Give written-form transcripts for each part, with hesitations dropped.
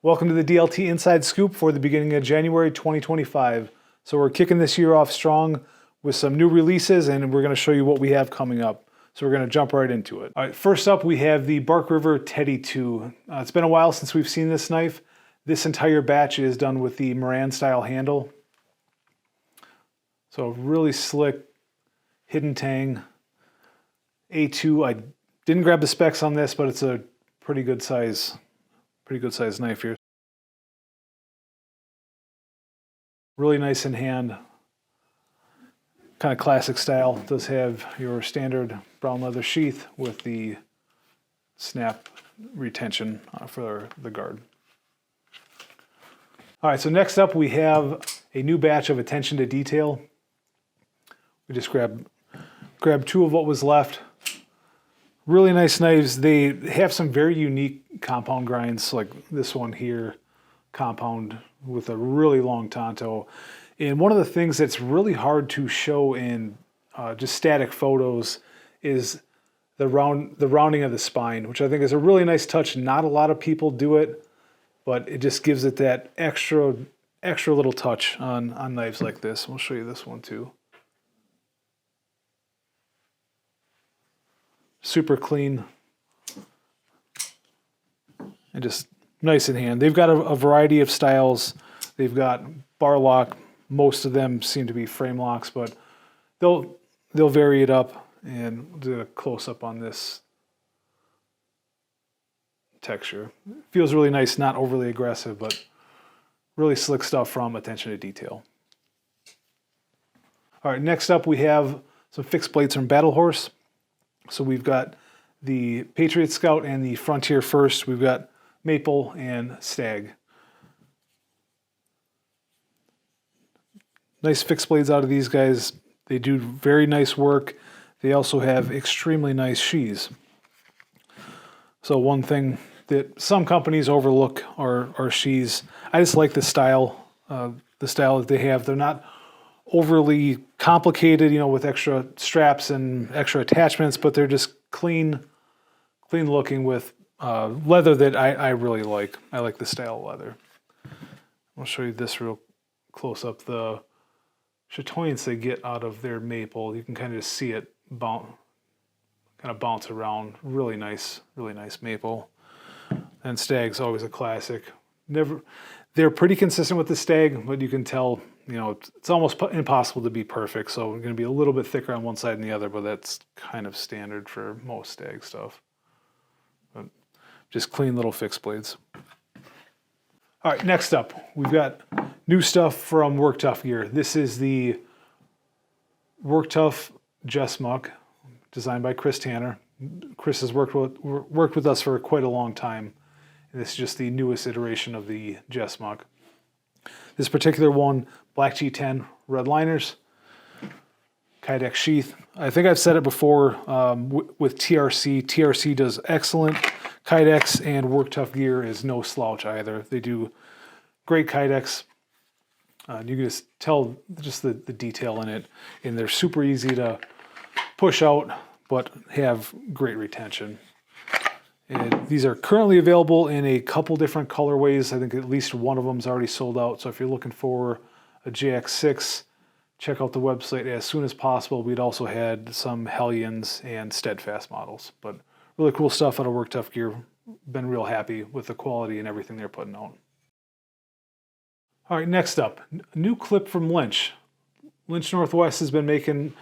Welcome to the DLT Inside Scoop for the beginning of January 2025. So we're kicking this year off strong with some new releases, and we're going to show you what we have coming up. So we're going to jump right into it. All right, first up we have the Bark River Teddy 2. It's been a while since we've seen this knife. This entire batch is done with the Moran style handle. So really slick, hidden tang. A2, I didn't grab the specs on this, but it's a pretty good size knife here. Really nice in hand, kind of classic style. It does have your standard brown leather sheath with the snap retention for the guard. All right, so next up we have a new batch of attention to detail. We just grabbed two of what was left. Really nice knives. They have some very unique compound grinds, like this one here, compound with a really long tanto. And one of the things that's really hard to show in just static photos is the rounding of the spine, which I think is a really nice touch. Not a lot of people do it, but it just gives it that extra little touch on knives like this. We'll show you this one too. Super clean and just nice in hand. They've got a variety of styles. They've got bar lock. Most of them seem to be frame locks, but they'll vary it up, and we'll do a close up on this texture. Feels really nice, not overly aggressive, but really slick stuff from attention to detail. All right, next up we have some fixed blades from Battle Horse. So we've got the Patriot Scout and the Frontier First. We've got Maple and Stag. Nice fixed blades out of these guys. They do very nice work. They also have extremely nice sheaths. So one thing that some companies overlook are sheaths. I just like the style that they have. They're not overly complicated, with extra straps and extra attachments, but they're just clean looking with leather that I really like. I like the style of leather. I'll show you this real close up. The chatoyance they get out of their maple, you can kind of just see it bounce around. Really nice maple. And Stag's always a classic. They're pretty consistent with the Stag, but you can tell, it's almost impossible to be perfect. So we're going to be a little bit thicker on one side than the other, but that's kind of standard for most Stag stuff. But just clean little fixed blades. All right, next up, we've got new stuff from Work Tough Gear. This is the Work Tough Jess Muck, designed by Chris Tanner. Chris has worked with us for quite a long time. And this is just the newest iteration of the Jess Muck. This particular one, Black G10 red liners, Kydex sheath. I think I've said it before with TRC. TRC does excellent. Kydex and Work Tough Gear is no slouch either. They do great Kydex. You can just tell just the detail in it, and they're super easy to push out, but have great retention. And these are currently available in a couple different colorways. I think at least one of them is already sold out. So if you're looking for a JX6, check out the website as soon as possible. We'd also had some Hellions and Steadfast models, but really cool stuff out of Work Tough Gear. Been real happy with the quality and everything they're putting out. All right, next up, a new clip from Lynch. Lynch Northwest has been making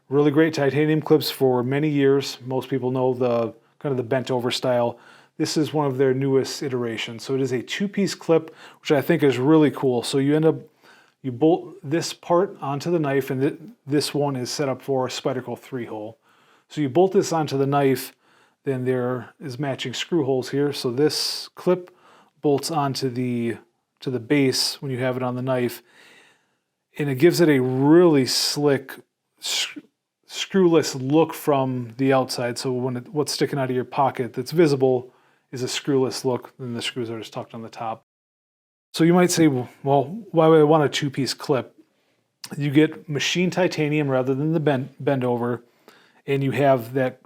really great titanium clips for many years. Most people know the kind of the bent over style. This is one of their newest iterations. So it is a two-piece clip, which I think is really cool. So you bolt this part onto the knife, and this one is set up for a Spyderco 3-hole. So you bolt this onto the knife, then there is matching screw holes here. So this clip bolts onto the base when you have it on the knife, and it gives it a really slick screwless look from the outside. So what's sticking out of your pocket that's visible is a screwless look, and the screws are just tucked on the top. So you might say, well, why would I want a two-piece clip? You get machined titanium rather than the bend over, and you have the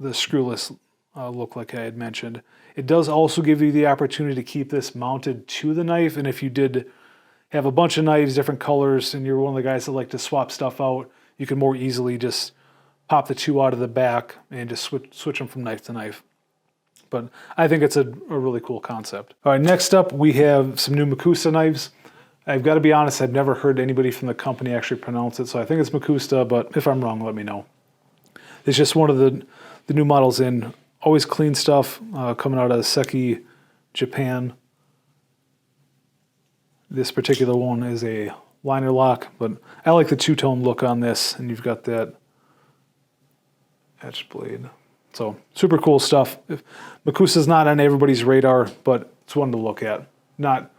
screwless look like I had mentioned. It does also give you the opportunity to keep this mounted to the knife, and if you did have a bunch of knives, different colors, and you're one of the guys that like to swap stuff out, you can more easily just pop the two out of the back and just switch them from knife to knife. But I think it's a really cool concept. All right, next up we have some new Makusta knives. I've got to be honest, I've never heard anybody from the company actually pronounce it, so I think it's Makusta, but if I'm wrong, let me know. It's just one of the new models in. Always clean stuff, coming out of Seki, Japan. This particular one is a liner lock, but I like the two-tone look on this, and you've got that etched blade. So super cool stuff. Makusta's not on everybody's radar, but it's one to look at. Not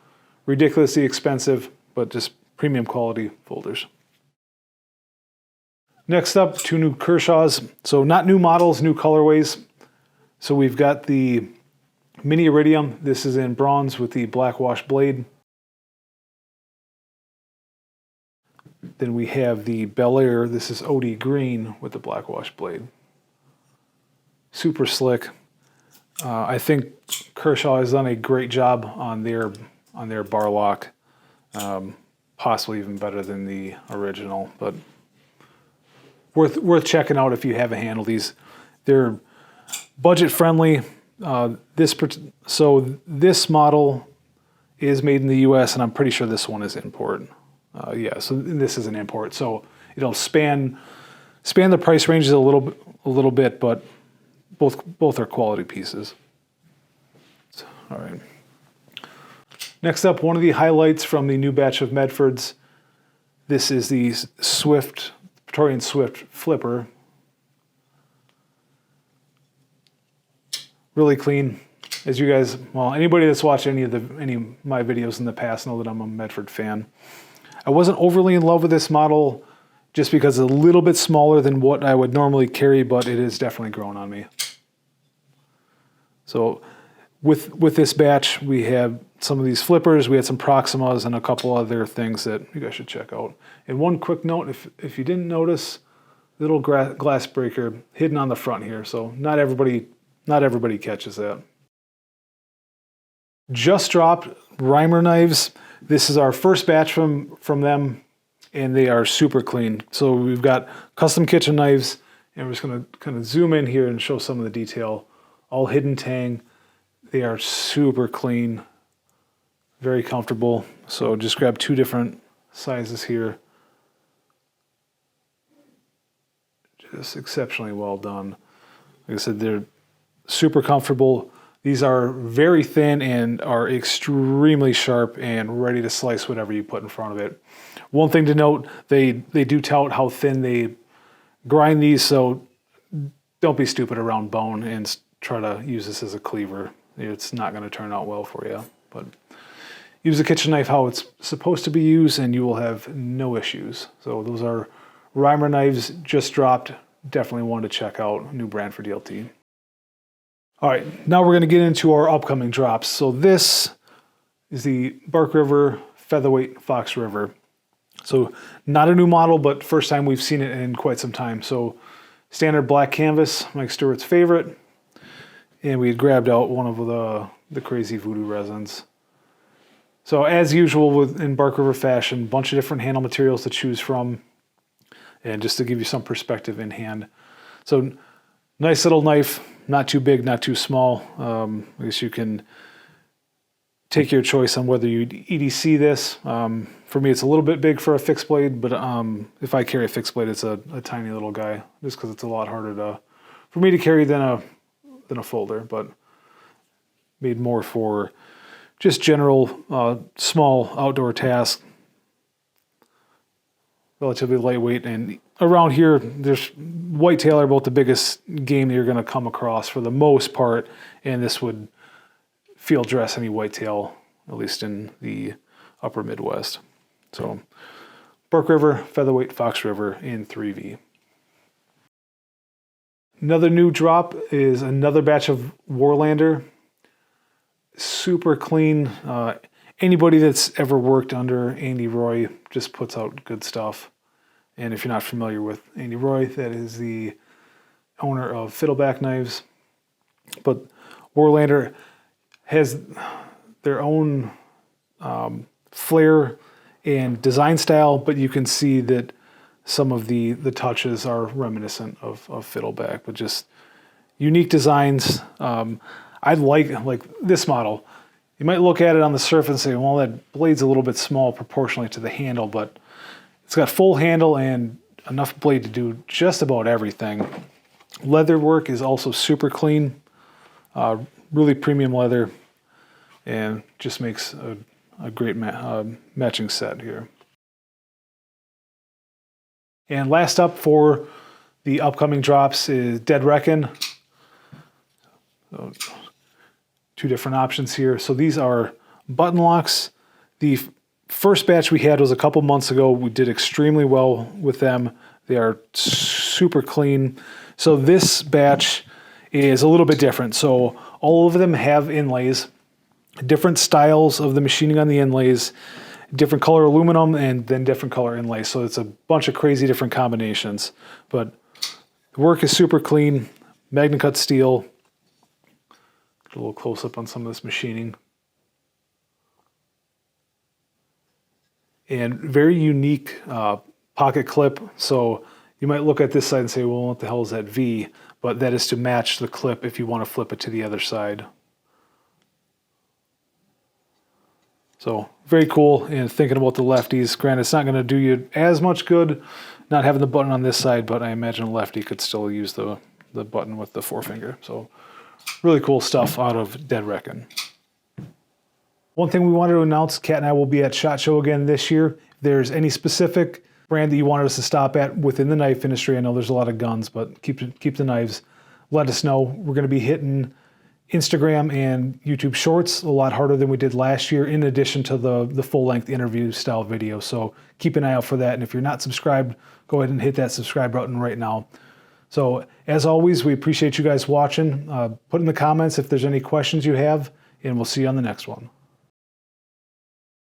ridiculously expensive, but just premium quality folders. Next up, two new Kershaws. So not new models, new colorways. So we've got the Mini Iridium. This is in bronze with the black wash blade. Then we have the Bel Air. This is OD green with the black wash blade. Super slick. I think Kershaw has done a great job on their bar lock. Possibly even better than the original, but worth checking out if you haven't handled these. They're budget friendly. So this model is made in the U.S. and I'm pretty sure this one is import. Yeah, so this is an import. So it'll span the price ranges a little bit, but both are quality pieces. All right. Next up, one of the highlights from the new batch of Medfords. This is the Praetorian Swift Flipper. Really clean. As you guys, well, anybody that's watched any of my videos in the past know that I'm a Medford fan. I wasn't overly in love with this model just because it's a little bit smaller than what I would normally carry, but it has definitely grown on me. So with this batch, we have some of these flippers, we had some Proximas, and a couple other things that you guys should check out. And one quick note, if you didn't notice, little glass breaker hidden on the front here, so not everybody catches that. Just dropped Reimer knives. This is our first batch from them, and they are super clean. So we've got custom kitchen knives, and we're just going to kind of zoom in here and show some of the detail. All hidden tang. They are super clean, very comfortable. So just grab two different sizes here. Just exceptionally well done. Like I said, they're super comfortable. These are very thin and are extremely sharp and ready to slice whatever you put in front of it. One thing to note, they do tout how thin they grind these, so don't be stupid around bone and try to use this as a cleaver. It's not going to turn out well for you. But use a kitchen knife how it's supposed to be used and you will have no issues. So those are Reimer knives, just dropped. Definitely one to check out. New brand for DLT. All right, now we're going to get into our upcoming drops. So this is the Bark River Featherweight Fox River. So not a new model, but first time we've seen it in quite some time. So standard black canvas, Mike Stewart's favorite. And we had grabbed out one of the crazy voodoo resins. So as usual in Bark River fashion, bunch of different handle materials to choose from. And just to give you some perspective in hand. So nice little knife, not too big, not too small. I guess you can take your choice on whether you EDC this. For me, it's a little bit big for a fixed blade, but if I carry a fixed blade, it's a tiny little guy, just because it's a lot harder for me to carry than a folder, but made more for just general small outdoor tasks. Relatively lightweight, and around here, there's whitetail are about the biggest game that you're going to come across for the most part, and this would field dress any whitetail, at least in the upper Midwest. So, Bark River, Featherweight Fox River in 3V. Another new drop is another batch of Warlander. Super clean. Anybody that's ever worked under Andy Roy just puts out good stuff. And if you're not familiar with Andy Roy, that is the owner of Fiddleback Knives. But Warlander has their own flair and design style, but you can see that some of the touches are reminiscent of Fiddleback, but just unique designs. I like this model. You might look at it on the surface and say, well, that blade's a little bit small proportionally to the handle, but it's got full handle and enough blade to do just about everything. Leather work is also super clean, really premium leather, and just makes a great matching set here. And last up for the upcoming drops is Dead Reckon. So, two different options here. So these are button locks. The first batch we had was a couple months ago. We did extremely well with them. They are super clean. So this batch is a little bit different. So all of them have inlays, different styles of the machining on the inlays, different color aluminum, and then different color inlays. So it's a bunch of crazy different combinations. But the work is super clean, Magna Cut steel. Get a little close up on some of this machining. And very unique pocket clip. So you might look at this side and say, well, what the hell is that V? But that is to match the clip if you want to flip it to the other side. So very cool. And thinking about the lefties, granted, it's not going to do you as much good not having the button on this side, but I imagine a lefty could still use the button with the forefinger. So really cool stuff out of Dead Reckon. One thing we wanted to announce, Kat and I will be at SHOT Show again this year. If there's any specific brand that you wanted us to stop at within the knife industry, I know there's a lot of guns, but keep the knives. Let us know. We're going to be hitting Instagram and YouTube Shorts a lot harder than we did last year, in addition to the full-length interview style video. So keep an eye out for that. And if you're not subscribed, go ahead and hit that subscribe button right now. So as always, we appreciate you guys watching. Put in the comments if there's any questions you have, and we'll see you on the next one.